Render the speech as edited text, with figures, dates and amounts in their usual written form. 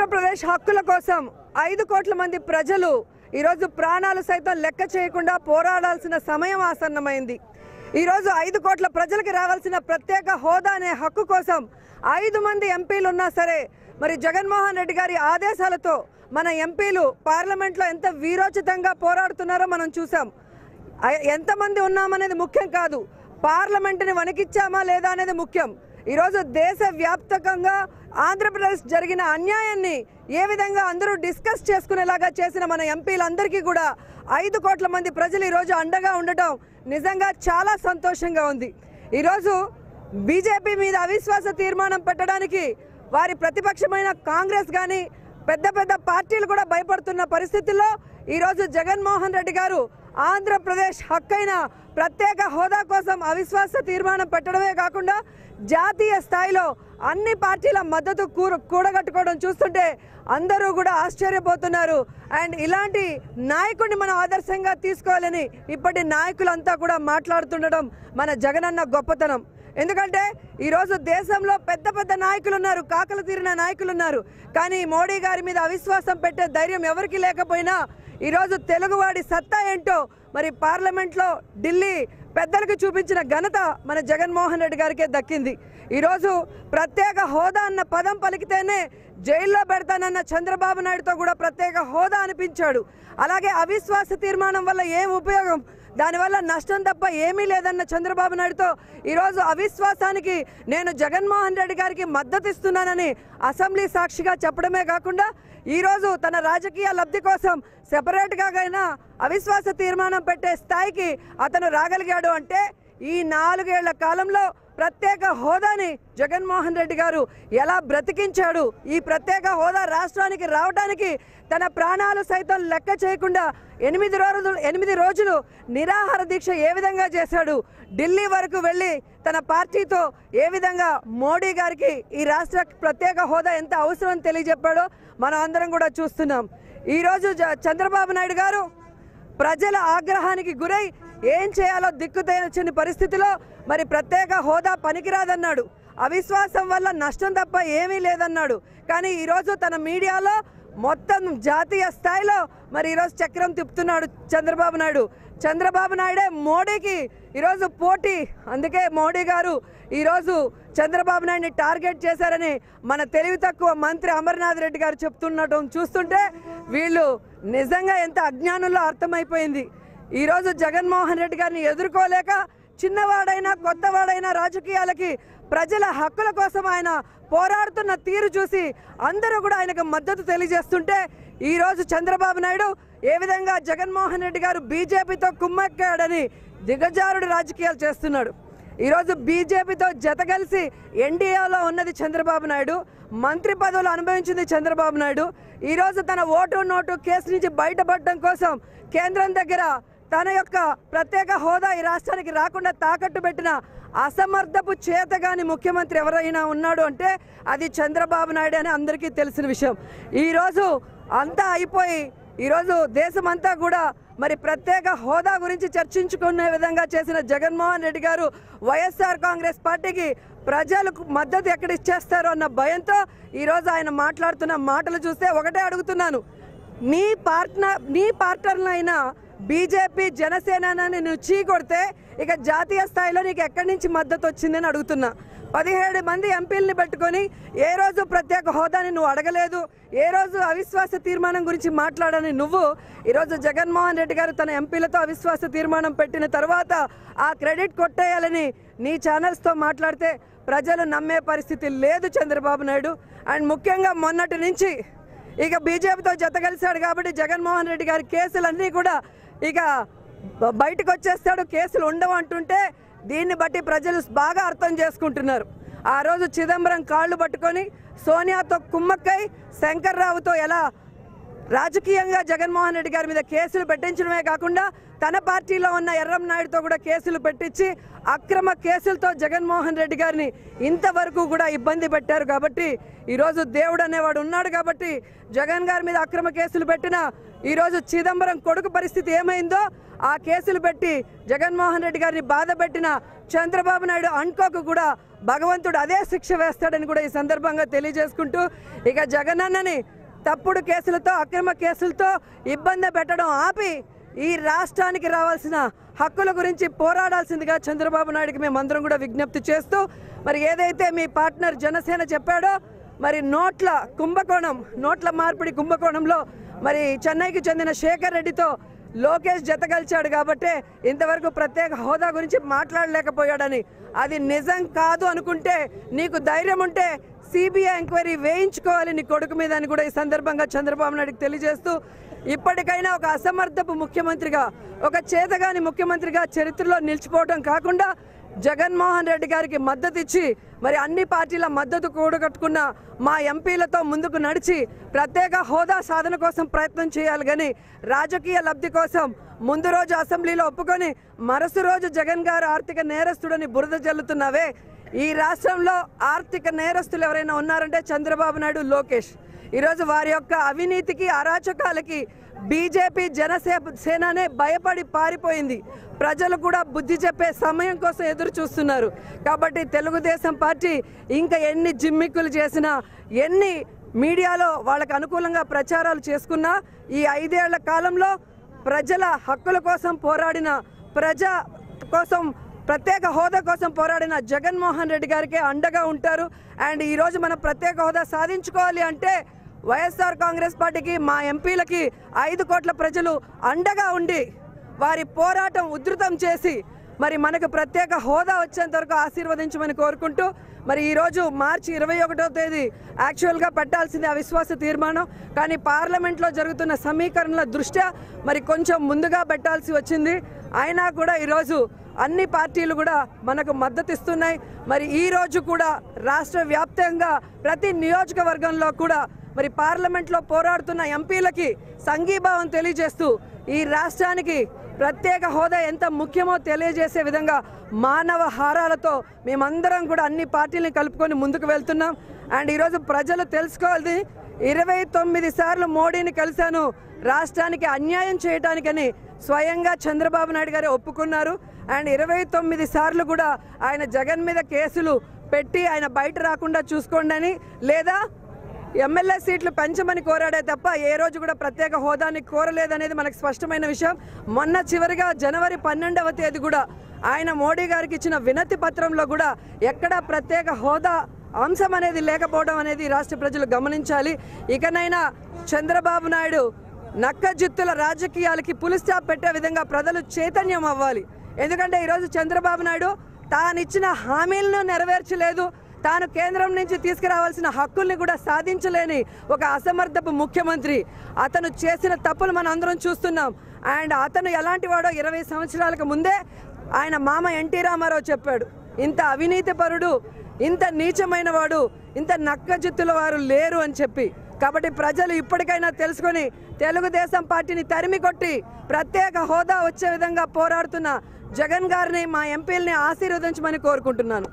ఆంధ్రప్రదేశ్ హక్కుల కోసం 5 కోట్ల మంది ప్రజలు ఈరోజు ప్రాణాలు సైతం లెక్క చేయకుండా పోరాడాల్సిన సమయం ఆసన్నమైంది. ఈరోజు 5 కోట్ల ప్రజలకి రావాల్సిన ప్రత్యేక హోదా అనే హక్కు కోసం 5 మంది ఎంపీలు ఉన్నా సరే మరి జగన్మోహన్ రెడ్డి గారి ఆదేశాలతో మన ఎంపీలు పార్లమెంట్లో ఎంత వీరోచితంగా పోరాడుతున్నారో మనం చూసాం. ఎంతమంది ఉన్నామనేది ముఖ్యం కాదు, పార్లమెంటుని వణికిచ్చామా లేదా అనేది ముఖ్యం. ఈరోజు దేశవ్యాప్తంగా ఆంధ్రప్రదేశ్ జరిగిన అన్యాయాన్ని ఏ విధంగా అందరూ డిస్కస్ చేసుకునేలాగా చేసిన మన ఎంపీలందరికీ కూడా 5 కోట్ల మంది ప్రజలు ఈరోజు అండగా ఉండటం నిజంగా చాలా సంతోషంగా ఉంది. ఈరోజు బీజేపీ మీద అవిశ్వాస తీర్మానం పెట్టడానికి వారి ప్రతిపక్షమైన కాంగ్రెస్ కానీ పెద్ద పెద్ద పార్టీలు కూడా భయపడుతున్న పరిస్థితుల్లో ఈరోజు జగన్మోహన్ రెడ్డి గారు ఆంధ్రప్రదేశ్ హక్కైన ప్రత్యేక హోదా కోసం అవిశ్వాస తీర్మానం పెట్టడమే కాకుండా జాతీయ స్థాయిలో అన్ని పార్టీల మద్దతు కూడగట్టుకోవడం చూస్తుంటే అందరూ కూడా ఆశ్చర్యపోతున్నారు. అండ్ ఇలాంటి నాయకుడిని మనం ఆదర్శంగా తీసుకోవాలని ఇప్పటి నాయకులంతా కూడా మాట్లాడుతుండడం మన జగనన్న గొప్పతనం. ఎందుకంటే ఈరోజు దేశంలో పెద్ద పెద్ద నాయకులు ఉన్నారు, కాకలు తీరిన నాయకులు ఉన్నారు. కానీ మోడీ గారి మీద అవిశ్వాసం పెట్టే ధైర్యం ఎవరికి లేకపోయినా ఈరోజు తెలుగువాడి సత్తా ఏంటో మరి పార్లమెంట్లో ఢిల్లీ పెద్దలకు చూపించిన ఘనత మన జగన్మోహన్ రెడ్డి గారికే దక్కింది. ఈరోజు ప్రత్యేక హోదా అన్న పదం పలికితేనే జైల్లో పెడతానన్న చంద్రబాబు నాయుడుతో కూడా ప్రత్యేక హోదా అనిపించాడు. అలాగే అవిశ్వాస తీర్మానం వల్ల ఏం ఉపయోగం, దానివల్ల నష్టం తప్ప ఏమీ లేదన్న చంద్రబాబు నాయుడుతో ఈరోజు అవిశ్వాసానికి నేను జగన్మోహన్ రెడ్డి గారికి మద్దతు ఇస్తున్నానని అసెంబ్లీ సాక్షిగా చెప్పడమే కాకుండా ఈరోజు తన రాజకీయ లబ్ధి కోసం సెపరేట్గా అయినా అవిశ్వాస తీర్మానం పెట్టే స్థాయికి అతను రాగలిగాడు. అంటే ఈ 4 ఏళ్ల కాలంలో ప్రత్యేక హోదాని జగన్మోహన్ రెడ్డి గారు ఎలా బ్రతికించాడు, ఈ ప్రత్యేక హోదా రాష్ట్రానికి రావడానికి తన ప్రాణాలు సైతం లెక్క చేయకుండా 8 రోజులు నిరాహార దీక్ష ఏ విధంగా చేశాడు, ఢిల్లీ వరకు వెళ్ళి తన పార్టీతో ఏ విధంగా మోడీ గారికి ఈ రాష్ట్ర ప్రత్యేక హోదా ఎంత అవసరం తెలియజెప్పాడో మనం అందరం కూడా చూస్తున్నాం. ఈరోజు చంద్రబాబు నాయుడు గారు ప్రజల ఆగ్రహానికి గురై ఏం చేయాలో దిక్కుతేనొచ్చని పరిస్థితిలో మరి ప్రత్యేక హోదా పనికిరాదన్నాడు, అవిశ్వాసం వల్ల నష్టం తప్ప ఏమీ లేదన్నాడు. కానీ ఈరోజు తన మీడియాలో మొత్తం జాతీయ స్థాయిలో మరి ఈరోజు చక్రం తిప్పుతున్నాడు చంద్రబాబు నాయుడు. చంద్రబాబు నాయుడే మోడీకి ఈరోజు పోటీ. అందుకే మోడీ గారు ఈరోజు చంద్రబాబు నాయుడిని టార్గెట్ చేశారని మన తెలివి తక్కువ మంత్రి అమర్నాథ్ రెడ్డి గారు చెప్తుండటం చూస్తుంటే వీళ్ళు నిజంగా ఎంత అజ్ఞానంలో అర్థమైపోయింది. ఈరోజు జగన్మోహన్ రెడ్డి గారిని ఎదుర్కోలేక చిన్నవాడైనా కొత్తవాడైనా రాజకీయాలకి ప్రజల హక్కుల కోసం ఆయన పోరాడుతున్న తీరు చూసి అందరూ కూడా ఆయనకు మద్దతు తెలియజేస్తుంటే ఈరోజు చంద్రబాబు నాయుడు ఏ విధంగా జగన్మోహన్ రెడ్డి గారు బీజేపీతో కుమ్మక్కాడని దిగజారుడు రాజకీయాలు చేస్తున్నాడు. ఈరోజు బీజేపీతో జత కలిసి ఎన్డీఏలో ఉన్నది చంద్రబాబు నాయుడు, మంత్రి పదవులు అనుభవించింది చంద్రబాబు నాయుడు. ఈరోజు తన ఓటు నోటు కేసు నుంచి బయటపడడం కోసం కేంద్రం దగ్గర తన యొక్క ప్రత్యేక హోదా ఈ రాష్ట్రానికి రాకుండా తాకట్టు పెట్టిన అసమర్థపు చేతగాని ముఖ్యమంత్రి ఎవరైనా ఉన్నాడు అంటే అది చంద్రబాబు నాయుడు అని అందరికీ తెలిసిన విషయం. ఈరోజు అంతా అయిపోయి ఈరోజు దేశమంతా కూడా మరి ప్రత్యేక హోదా గురించి చర్చించుకునే విధంగా చేసిన జగన్మోహన్ రెడ్డి గారు వైఎస్ఆర్ కాంగ్రెస్ పార్టీకి ప్రజలకు మద్దతు ఎక్కడ ఇచ్చేస్తారో అన్న భయంతో ఈరోజు ఆయన మాట్లాడుతున్న మాటలు చూస్తే ఒకటే అడుగుతున్నాను, నీ పార్ట్నర్లైనా బీజేపీ జనసేనని నువ్వు చీకొడితే ఇక జాతీయ స్థాయిలో నీకు ఎక్కడి నుంచి మద్దతు వచ్చిందని అడుగుతున్నా. 17 మంది ఎంపీలని పెట్టుకొని ఏ రోజు ప్రత్యేక హోదాని నువ్వు అడగలేదు, ఏ రోజు అవిశ్వాస తీర్మానం గురించి మాట్లాడని నువ్వు ఈరోజు జగన్మోహన్ రెడ్డి గారు తన ఎంపీలతో అవిశ్వాస తీర్మానం పెట్టిన తర్వాత ఆ క్రెడిట్ కొట్టేయాలని నీ ఛానల్స్తో మాట్లాడితే ప్రజలు నమ్మే పరిస్థితి లేదు చంద్రబాబు నాయుడు. అండ్ ముఖ్యంగా మొన్నటి నుంచి ఇక బీజేపీతో జత కలిశాడు కాబట్టి జగన్మోహన్ రెడ్డి గారి కేసులన్నీ కూడా ఇక బయటకు వచ్చేస్తాడు, కేసులు ఉండవు అంటుంటే దీన్ని బట్టి ప్రజలు బాగా అర్థం చేసుకుంటున్నారు. ఆ రోజు చిదంబరం కాళ్ళు పట్టుకొని సోనియాతో కుమ్మక్కై శంకర్రావుతో ఎలా రాజకీయంగా జగన్మోహన్ రెడ్డి గారి మీద కేసులు పెట్టించడమే కాకుండా తన పార్టీలో ఉన్న ఎర్రంనాయుడుతో కూడా కేసులు పెట్టించి అక్రమ కేసులతో జగన్మోహన్ రెడ్డి గారిని ఇంతవరకు కూడా ఇబ్బంది పెట్టారు. కాబట్టి ఈరోజు దేవుడు అనేవాడు ఉన్నాడు కాబట్టి జగన్ గారి మీద అక్రమ కేసులు పెట్టిన ఈరోజు చిదంబరం కొడుకు పరిస్థితి ఏమైందో ఆ కేసులు పెట్టి జగన్మోహన్ రెడ్డి గారిని బాధ పెట్టిన చంద్రబాబు నాయుడు అంకోకు కూడా భగవంతుడు అదే శిక్ష వేస్తాడని కూడా ఈ సందర్భంగా తెలియజేసుకుంటూ ఇక జగనన్నని తప్పుడు కేసులతో అక్రమ కేసులతో ఇబ్బంది పెట్టడం ఆపి ఈ రాష్ట్రానికి రావాల్సిన హక్కుల గురించి పోరాడాల్సిందిగా చంద్రబాబు నాయుడుకి మేమందరం కూడా విజ్ఞప్తి చేస్తూ మరి ఏదైతే మీ పార్ట్నర్ జనసేన చెప్పాడో మరి నోట్ల మార్పిడి కుంభకోణంలో మరి చెన్నైకి చెందిన శేఖర్ రెడ్డితో లోకేష్ జతగలిచాడు కాబట్టి ఇంతవరకు ప్రత్యేక హోదా గురించి మాట్లాడలేకపోయాడని, అది నిజం కాదు అనుకుంటే నీకు ధైర్యం ఉంటే సిబిఐ ఎంక్వైరీ వేయించుకోవాలి నీ కొడుకు మీద అని కూడా ఈ సందర్భంగా చంద్రబాబు నాయుడుకి తెలియజేస్తూ ఇప్పటికైనా ఒక అసమర్థపు ముఖ్యమంత్రిగా, ఒక చేతగాని ముఖ్యమంత్రిగా చరిత్రలో నిలిచిపోవడం కాకుండా జగన్మోహన్ రెడ్డి గారికి మద్దతు ఇచ్చి మరి అన్ని పార్టీల మద్దతు కూడగట్టుకున్న మా ఎంపీలతో ముందుకు నడిచి ప్రత్యేక హోదా సాధన కోసం ప్రయత్నం చేయాలి కానీ రాజకీయ లబ్ధి కోసం ముందు రోజు అసెంబ్లీలో ఒప్పుకొని మరుసటి రోజు జగన్ గారు ఆర్థిక నేరస్తుడని బురద జల్లుతున్నావే. ఈ రాష్ట్రంలో ఆర్థిక నేరస్తులు ఎవరైనా ఉన్నారంటే చంద్రబాబు నాయుడు, లోకేష్. ఈరోజు వారి యొక్క అవినీతికి అరాచకాలకి బీజేపీ జనసేననే భయపడి పారిపోయింది. ప్రజలు కూడా బుద్ధి చెప్పే సమయం కోసం ఎదురు చూస్తున్నారు. కాబట్టి తెలుగుదేశం పార్టీ ఇంకా ఎన్ని జిమ్మిక్కులు చేసినా, ఎన్ని మీడియాలో వాళ్ళకు అనుకూలంగా ప్రచారాలు చేసుకున్నా ఈ 5 ఏళ్ల కాలంలో ప్రజల హక్కుల కోసం పోరాడిన, ప్రజా కోసం ప్రత్యేక హోదా కోసం పోరాడిన జగన్మోహన్ రెడ్డి గారికి అండగా ఉంటారు. అండ్ ఈరోజు మనం ప్రత్యేక హోదా సాధించుకోవాలి అంటే వైఎస్ఆర్ కాంగ్రెస్ పార్టీకి, మా ఎంపీలకి 5 కోట్ల ప్రజలు అండగా ఉండి వారి పోరాటం ఉధృతం చేసి మరి మనకు ప్రత్యేక హోదా వచ్చేంత వరకు ఆశీర్వదించమని కోరుకుంటూ మరి ఈరోజు మార్చి 21వ తేదీ యాక్చువల్గా పెట్టాల్సింది అవిశ్వాస తీర్మానం. కానీ పార్లమెంట్లో జరుగుతున్న సమీకరణల దృష్ట్యా మరి కొంచెం ముందుగా పెట్టాల్సి వచ్చింది. అయినా కూడా ఈరోజు అన్ని పార్టీలు కూడా మనకు మద్దతు ఇస్తున్నాయి. మరి ఈరోజు కూడా రాష్ట్ర వ్యాప్తంగా ప్రతి నియోజకవర్గంలో కూడా మరి పార్లమెంట్లో పోరాడుతున్న ఎంపీలకి సంఘీభావం తెలియజేస్తూ ఈ రాష్ట్రానికి ప్రత్యేక హోదా ఎంత ముఖ్యమో తెలియజేసే విధంగా మానవ హారాలతో మేమందరం కూడా అన్ని పార్టీలను కలుపుకొని ముందుకు వెళ్తున్నాం. అండ్ ఈరోజు ప్రజలు తెలుసుకోవాలి, 29 సార్లు మోడీని కలిశాను రాష్ట్రానికి అన్యాయం చేయడానికని స్వయంగా చంద్రబాబు నాయుడు గారే ఒప్పుకున్నారు. అండ్ 29 సార్లు కూడా ఆయన జగన్ మీద కేసులు పెట్టి ఆయన బయట రాకుండా చూసుకోండి అని, లేదా ఎమ్మెల్యే సీట్లు పెంచమని కోరాడే తప్ప ఏ రోజు కూడా ప్రత్యేక హోదాని కోరలేదనేది మనకు స్పష్టమైన విషయం. మొన్న చివరిగా జనవరి 12వ తేదీ కూడా ఆయన మోడీ గారికి ఇచ్చిన వినతి పత్రంలో కూడా ఎక్కడా ప్రత్యేక హోదా అంశం అనేది లేకపోవడం అనేది రాష్ట్ర ప్రజలు గమనించాలి. ఇకనైనా చంద్రబాబు నాయుడు నక్కజిత్తుల రాజకీయాలకి పులి స్టాప్ పెట్టే విధంగా ప్రజలు చైతన్యం అవ్వాలి. ఎందుకంటే ఈరోజు చంద్రబాబు నాయుడు తానిచ్చిన హామీలను నెరవేర్చలేదు, తాను కేంద్రం నుంచి తీసుకురావాల్సిన హక్కుల్ని కూడా సాధించలేని ఒక అసమర్థపు ముఖ్యమంత్రి. అతను చేసిన తప్పులు మనం అందరం చూస్తున్నాం. అండ్ అతను ఎలాంటి వాడో 20 సంవత్సరాలకు ముందే ఆయన మామ ఎన్టీ రామారావు చెప్పాడు, ఇంత అవినీతి పరుడు, ఇంత నీచమైన వాడు, ఇంత నక్కజిత్తుల వారు లేరు అని చెప్పి. కాబట్టి ప్రజలు ఇప్పటికైనా తెలుసుకొని తెలుగుదేశం పార్టీని తరిమి కొట్టి ప్రత్యేక హోదా వచ్చే విధంగా పోరాడుతున్న జగన్ గారిని, మా ఎంపీలని ఆశీర్వదించమని కోరుకుంటున్నాను.